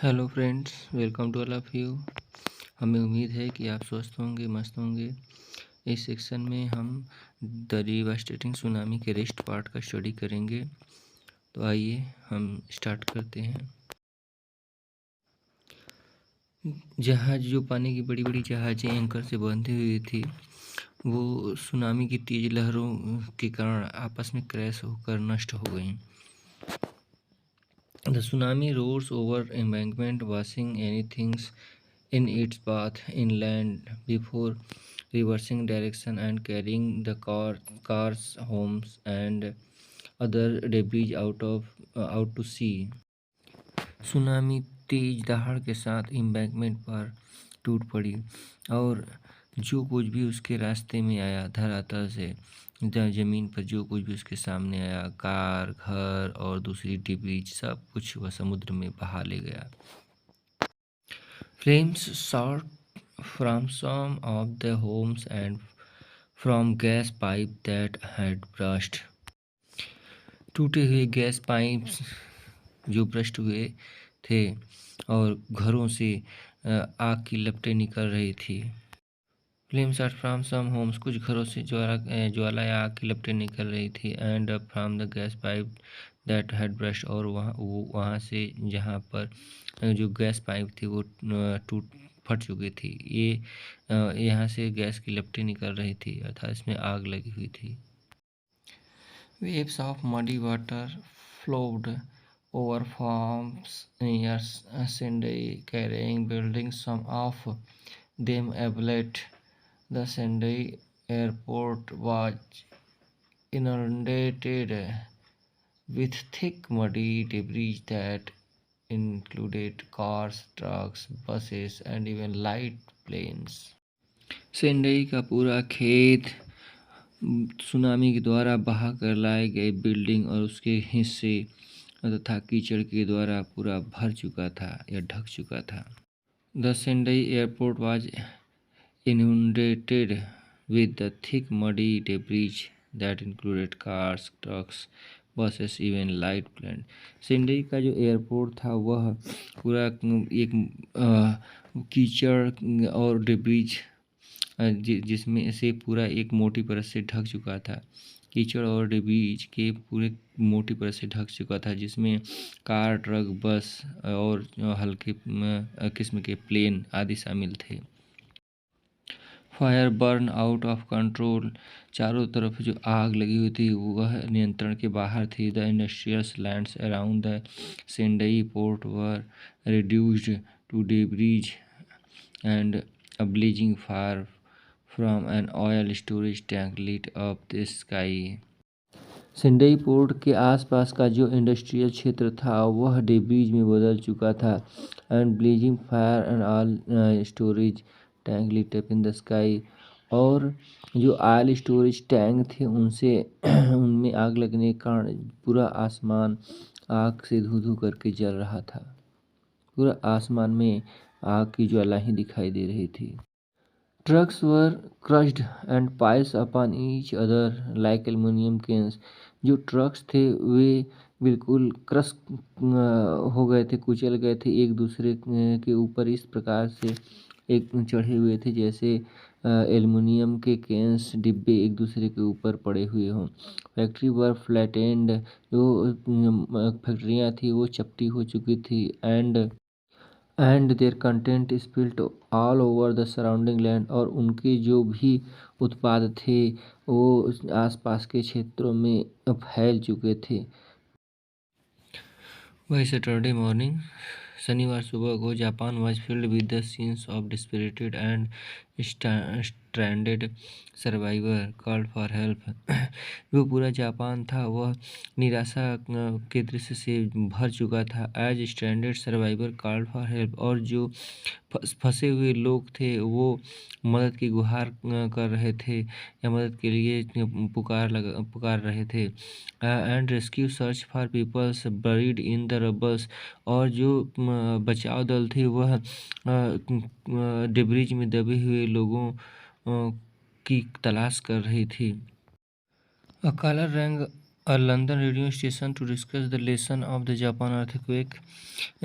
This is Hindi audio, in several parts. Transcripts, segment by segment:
Hello friends, welcome to all of you. हमें उम्मीद है कि आप स्वस्थ होंगे, मस्त होंगे। इस सेक्शन में हम द डिवास्टेटिंग सुनामी के रेस्ट पार्ट का स्टडी करेंगे। तो आइए हम स्टार्ट करते हैं। जहाज जो पानी की बड़ी बड़ी जहाज़ें एंकर से बंधी हुई थी, वो सुनामी की तेज लहरों के कारण आपस में क्रैश होकर नष्ट हो गईं। The tsunami roars over embankment, washing anything in its path inland before reversing direction and carrying the cars, homes, and other debris out to sea. Tsunami तेज दहाड़ के साथ एम्बैंकमेंट पर टूट पड़ी और जो कुछ भी उसके रास्ते में आया, धरातल से ज़मीन पर जो कुछ भी उसके सामने आया, कार, घर और दूसरी डिब्रीज, सब कुछ वह समुद्र में बहा ले गया। Flames shot from some of the homes and from gas pipe that had burst. टूटे हुए गैस पाइप्स जो ब्रस्ट हुए थे और घरों से आग की लपटें निकल रही थी। Flame shot from some homes, कुछ घरों से ज्वाला या आग की लपटें निकल रही थी। And up from the gas pipe that had burst, और वहाँ से जहाँ पर जो गैस पाइप थी वो फट चुकी थी। ये यहाँ से गैस की लपटें निकल रही थी, अर्थात इसमें आग लगी हुई थी। Waves of muddy water flowed over farms near Sendai, carrying buildings. Some of them ablated. The Sendai airport was inundated with thick muddy debris that included cars, trucks, buses, and even light planes. सेंडई का पूरा खेत सुनामी के द्वारा बहा कर लाए गए बिल्डिंग और उसके हिस्से तथा कीचड़ के द्वारा पूरा भर चुका था या ढक चुका था। The Sendai airport was inundated with the thick muddy debris that included cars, trucks, buses, even light plane. Sendai का जो एयरपोर्ट था वह पूरा एक कीचड़ और डेब्रिज जिसमें से पूरा एक मोटी परत से ढक चुका था। कीचड़ और डिब्रीज के पूरे मोटी परत से ढक चुका था, जिसमें कार, ट्रक, बस और हल्के किस्म के प्लेन आदि शामिल थे। Fire burn out of control, चारों तरफ जो आग लगी हुई थी वह नियंत्रण के बाहर थी। The industrial lands around the Sendai port were reduced to debris and a blazing fire from an oil storage tank lit up the sky. Sendai port के आसपास का जो इंडस्ट्रियल क्षेत्र था वह डेब्रिज में बदल चुका था। And blazing fire and oil storage tank lit up in the sky, और जो ऑयल स्टोरेज टैंक थे उनसे उनमें आग लगने के कारण पूरा आसमान आग से धू धू करके जल रहा था। पूरा आसमान में आग की ज्वाला ही दिखाई दे रही थी। Trucks were crushed and piles upon each other like aluminium cans. जो ट्रक्स थे वे बिल्कुल क्रश हो गए थे, कुचल गए थे, एक दूसरे के ऊपर इस प्रकार से एक चढ़े हुए थे जैसे एल्युमिनियम के केन्स डिब्बे एक दूसरे के ऊपर पड़े हुए हों। फैक्ट्री वर फ्लैटेंड, जो फैक्ट्रियाँ थी वो चपटी हो चुकी थी। And their content spilt all over the surrounding land, और उनके जो भी उत्पाद थे वो आसपास के क्षेत्रों में फैल चुके थे। बाय सैटरडे मॉर्निंग, शनिवार सुबह को, Japan was filled with the scenes of desperated and stranded survivor called for help. जो पूरा जापान था वह निराशा के दृश्य से भर चुका था। As stranded survivor called for help, और जो फंसे हुए लोग थे वो मदद की गुहार कर रहे थे या मदद के लिए पुकार रहे थे। And rescue search for peoples buried in the rubbles, और जो बचाव दल थी वह डिब्रीज में दबे हुए लोगों की तलाश कर रही थी। A color rang A London radio station to discuss the lesson of the Japan earthquake।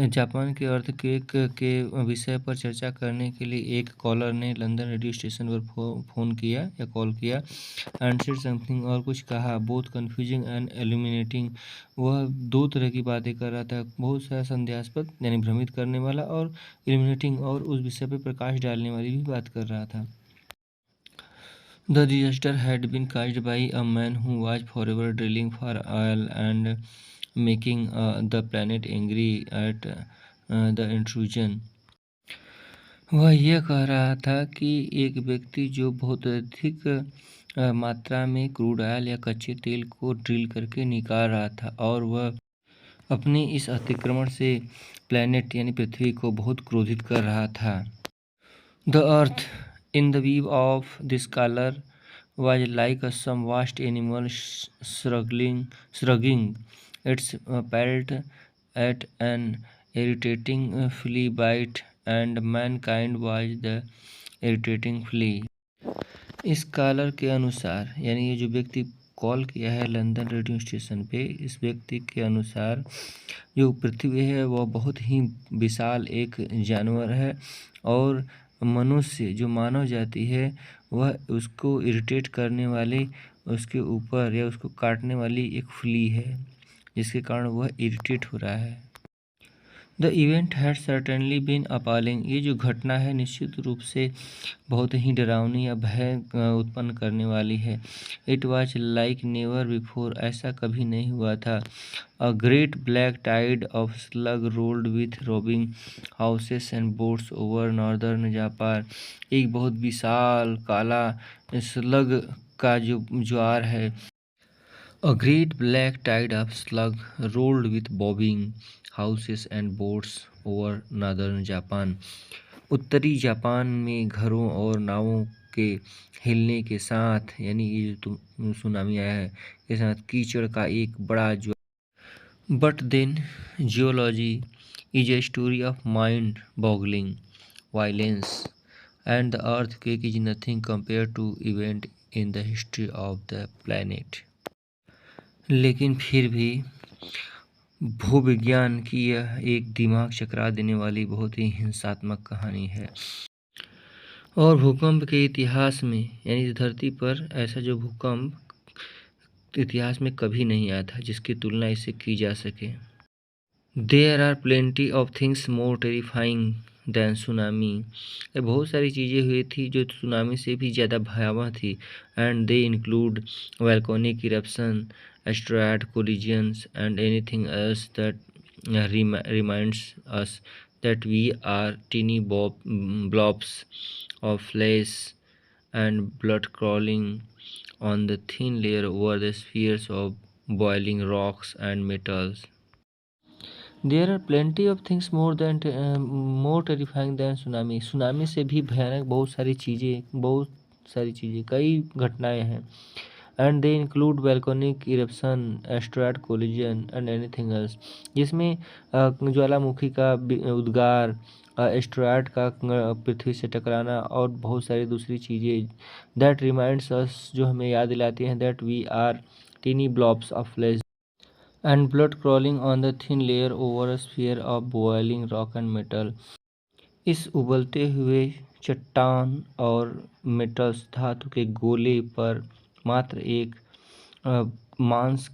Japan के अर्थक्वेक के विषय पर चर्चा करने के लिए एक कॉलर ने लंदन रेडियो स्टेशन पर फ़ोन किया या कॉल किया। एंड सेड समथिंग, और कुछ कहा, बोथ कन्फ्यूजिंग एंड एल्यूमिनेटिंग। वह दो तरह की बातें कर रहा था, बहुत सारा संदेहास्पद यानी भ्रमित करने वाला, और एल्यूमिनेटिंग और उस विषय पर प्रकाश डालने वाली भी बात कर रहा था। The disaster had been caused by a man who was forever drilling for oil and making the planet angry at the intrusion। वह यह कह रहा था कि एक व्यक्ति जो बहुत अधिक मात्रा में क्रूड ऑयल या कच्चे तेल को ड्रिल करके निकाल रहा था, और वह अपने इस अतिक्रमण से प्लैनेट यानी पृथ्वी को बहुत क्रोधित कर रहा था। The earth in the view of this scholar was like some vast animal shrugging its pelt at an irritating flea bite, and mankind was the irritating flea। इस कॉलर के अनुसार, यानी ये जो व्यक्ति कॉल किया है लंदन रेडियो स्टेशन पे, इस व्यक्ति के अनुसार जो पृथ्वी है वह बहुत ही विशाल एक जानवर है, और मनुष्य जो मानव जाति है वह उसको इरिटेट करने वाले, उसके ऊपर या उसको काटने वाली एक फ्ली है, जिसके कारण वह इरिटेट हो रहा है। The event had certainly been appalling. ये जो घटना है निश्चित रूप से बहुत ही डरावनी या भय उत्पन्न करने वाली है। It was like never before, ऐसा कभी नहीं हुआ था। A great black tide of slug rolled with robbing houses and boats over northern Japan. एक बहुत विशाल काला स्लग का जो ज्वार है। A great black tide of slug rolled with bobbing houses and boats over northern Japan। उत्तरी जापान में घरों और नावों के हिलने के साथ, यानी ये जो सुनामी आया है के साथ कीचड़ का एक बड़ा ज्वार। But then geology is a story of mind boggling violence, and the earthquake is nothing compare to event in the history of the planet. लेकिन फिर भी भूविज्ञान की यह एक दिमाग चकरा देने वाली बहुत ही हिंसात्मक कहानी है। और भूकंप के इतिहास में, यानी इस धरती पर ऐसा जो भूकंप इतिहास में कभी नहीं आया था जिसकी तुलना इससे की जा सके। There are plenty of things more terrifying than tsunami. बहुत सारी चीज़ें हुई थी जो सुनामी से भी ज़्यादा भयावह थी। And they include volcanic eruption, asteroid collisions, and anything else that reminds us that we are teeny blobs of flesh and blood crawling on the thin layer over the spheres of boiling rocks and metals। There are plenty of things more terrifying than tsunami। Tsunami से भी भयानक बहुत सारी चीज़ें कई घटनाएं हैं। And they include volcanic eruption, asteroid collision and anything else, जिसमें ज्वालामुखी का उद्गार, एस्टेरॉयड का पृथ्वी से टकराना, और बहुत सारी दूसरी चीज़ें। दैट रिमाइंड्स अस, जो हमें याद दिलाती हैं, that we are tiny blobs of flesh and blood crawling on the thin layer over a sphere of boiling rock and metal. इस उबलते हुए चट्टान और मेटल्स धातु के गोले पर मात्र एक मांस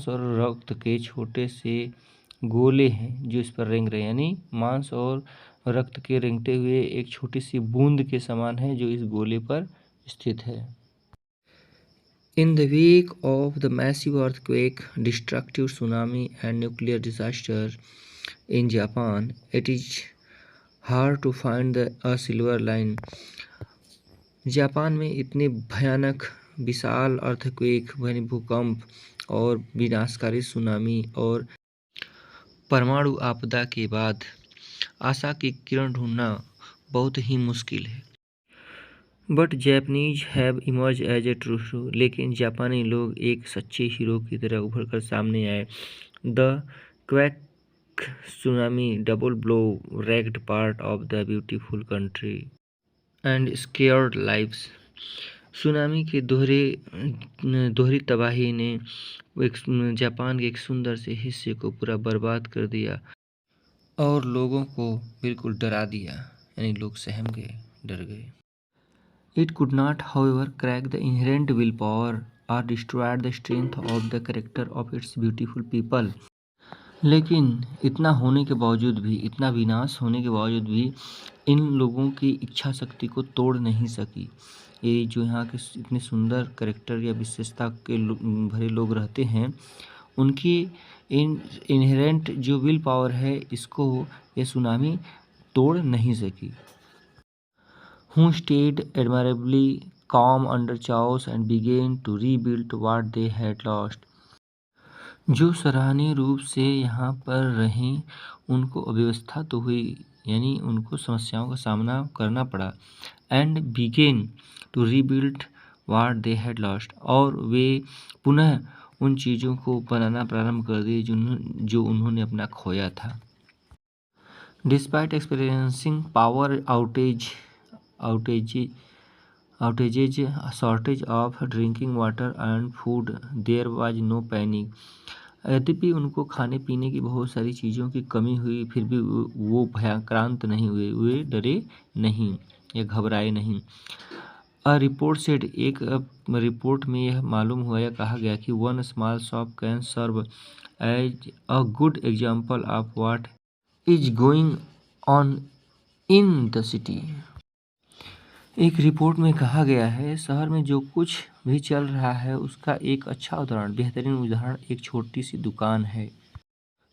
और रक्त के छोटे से गोले हैं जो इस पर रेंग रहे हैं, यानी मांस और रक्त के रेंगते हुए एक छोटी सी बूंद के समान है जो इस गोले पर स्थित है। In the wake of the massive earthquake, destructive tsunami and nuclear disaster in Japan, it is hard to find a silver line। Japan में इतने भयानक विशाल अर्थक्वेक यानी भूकंप और विनाशकारी सुनामी और परमाणु आपदा के बाद आशा की किरण ढूंढना बहुत ही मुश्किल है। But Japanese have emerge as a true hero. लेकिन जापानी लोग एक सच्चे हीरो की तरह उभर कर सामने आए। The quack tsunami double blow wrecked part of the beautiful country and scared lives। Tsunami के दोहरी तबाही ने जापान के एक सुंदर से हिस्से को पूरा बर्बाद कर दिया और लोगों को बिल्कुल डरा दिया, यानी लोग सहम गए, डर गए। It could not, however, crack the inherent willpower or destroy the strength of the character of its beautiful people. लेकिन इतना होने के बावजूद भी, इतना विनाश होने के बावजूद भी इन लोगों की इच्छा शक्ति को तोड़ नहीं सकी। ये जो यहाँ के इतने सुंदर कैरेक्टर या विशेषता के भरे लोग रहते हैं, उनकी इनहेरेंट जो विल पावर है, इसको ये सुनामी तोड़ नहीं सकी। Who stayed admirably calm under chaos and began to rebuild what they had lost. जो सराहनीय रूप से यहाँ पर रहें, उनको अव्यवस्था तो हुई, यानी उनको समस्याओं का सामना करना पड़ा। And begin to rebuild what they had lost, और वे पुनः उन चीज़ों को बनाना प्रारंभ कर दिए जो उन्होंने अपना खोया था। Despite experiencing power outages, shortage of drinking water and food, there was no panic. यद्यपि उनको खाने पीने की बहुत सारी चीज़ों की कमी हुई, फिर भी वो भयाक्रांत नहीं हुए, वे डरे नहीं या घबराए नहीं। रिपोर्ट सेड, एक रिपोर्ट में यह मालूम हुआ या कहा गया कि one small shop can serve as a good example of what is going on in the city. एक रिपोर्ट में कहा गया है, शहर में जो कुछ भी चल रहा है उसका एक अच्छा उदाहरण, बेहतरीन उदाहरण एक छोटी सी दुकान है।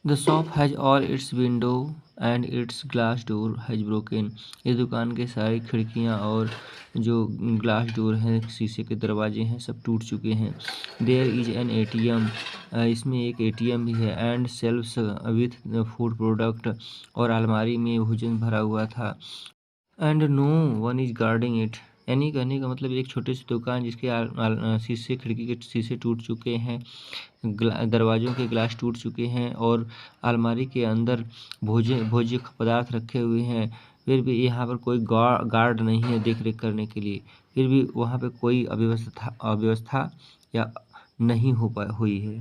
The shop has all it's window and it's glass door has broken. इस दुकान के सारी खिड़कियां और जो ग्लास डोर हैं, शीशे के दरवाजे हैं, सब टूट चुके हैं। देयर इज एन ATM, इसमें एक ATM भी है। And shelves with food product, और अलमारी में भोजन भरा हुआ था। And no one is guarding it, यानी कहने का मतलब एक छोटी सी दुकान जिसके शीशे, खिड़की के शीशे टूट चुके हैं, दरवाज़ों के ग्लास टूट चुके हैं, और अलमारी के अंदर भोज्य पदार्थ रखे हुए हैं, फिर भी यहाँ पर कोई गार्ड नहीं है देख रेख करने के लिए, फिर भी वहाँ पे कोई अव्यवस्था या नहीं हुई है।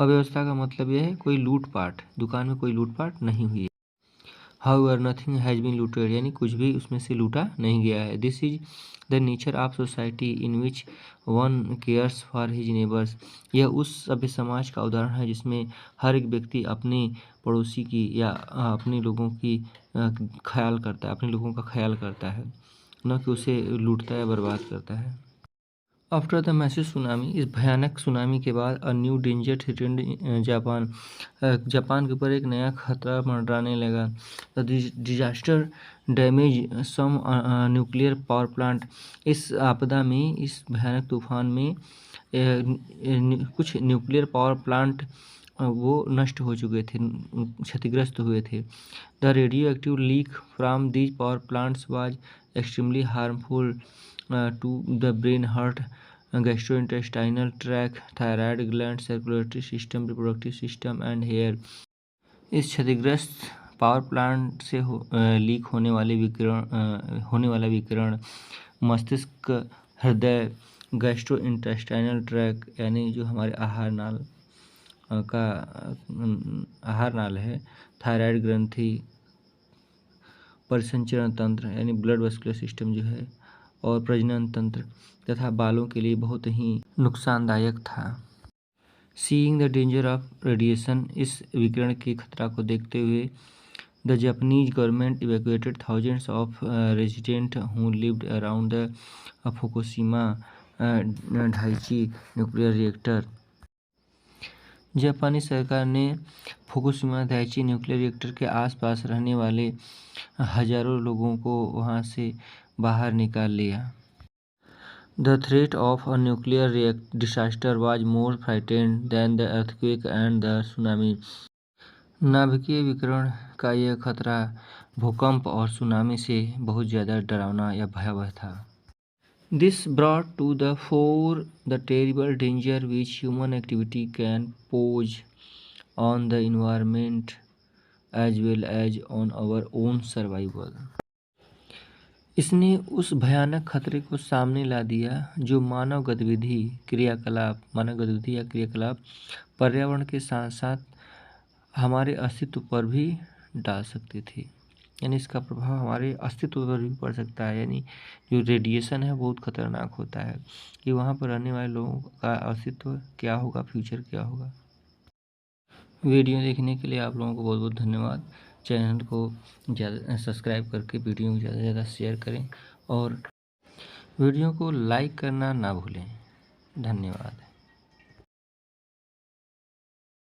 अव्यवस्था का मतलब यह है कोई लूटपाट, दुकान में कोई लूटपाट नहीं हुई है। However, nothing has been looted, यानी कुछ भी उसमें से लूटा नहीं गया है। This is the nature of society in which one cares for his neighbors. यह उस सभ्य समाज का उदाहरण है जिसमें हर एक व्यक्ति अपने पड़ोसी की या अपने लोगों की ख्याल करता है, अपने लोगों का ख्याल करता है, न कि उसे लूटता या बर्बाद करता है। आफ्टर द मैसिव सुनामी, इस भयानक सुनामी के बाद a new danger threatened Japan, Japan के ऊपर एक नया खतरा मंडराने लगा। The disaster damage some nuclear power plant, इस आपदा में, इस भयानक तूफान में कुछ न्यूक्लियर पावर प्लांट वो नष्ट हो चुके थे, क्षतिग्रस्त हुए थे। The radioactive leak from these power plants was extremely harmful to the brain, heart, gastrointestinal tract, thyroid gland, circulatory system, reproductive system and hair. इस क्षतिग्रस्त पावर प्लांट से लीक होने वाला विकिरण मस्तिष्क, हृदय, गैस्ट्रोइंटेस्टाइनल ट्रैक, यानी जो हमारे आहार नाल है, थायराइड ग्रंथि, परिसंचरण तंत्र यानी ब्लड वेस्कुलर सिस्टम जो है, और प्रजनन तंत्र तथा बालों के लिए बहुत ही नुकसानदायक था। Seeing the danger of radiation, इस विकिरण के खतरा को देखते हुए the Japanese government evacuated thousands of resident who lived around the Fukushima Daiichi nuclear reactor. जापानी सरकार ने फुकुशिमा दाइची न्यूक्लियर रिएक्टर के आसपास रहने वाले हजारों लोगों को वहां से बाहर निकाल लिया। The threat of a nuclear disaster was more frightened than the earthquake and the tsunami. नाभिकीय विकिरण का यह खतरा भूकंप और सुनामी से बहुत ज़्यादा डरावना या भयावह था। This brought to the fore the terrible danger which human activity can pose on the environment as well as on our own survival. इसने उस भयानक खतरे को सामने ला दिया जो मानव गतिविधि या क्रियाकलाप पर्यावरण के साथ साथ हमारे अस्तित्व पर भी डाल सकती थी। यानी इसका प्रभाव हमारे अस्तित्व पर भी पड़ सकता है। यानी जो रेडिएशन है बहुत खतरनाक होता है कि वहाँ पर रहने वाले लोगों का अस्तित्व क्या होगा, फ्यूचर क्या होगा। वीडियो देखने के लिए आप लोगों को बहुत बहुत धन्यवाद। चैनल को ज़्यादा सब्सक्राइब करके वीडियो को ज़्यादा से ज़्यादा शेयर करें और वीडियो को लाइक करना ना भूलें। धन्यवाद।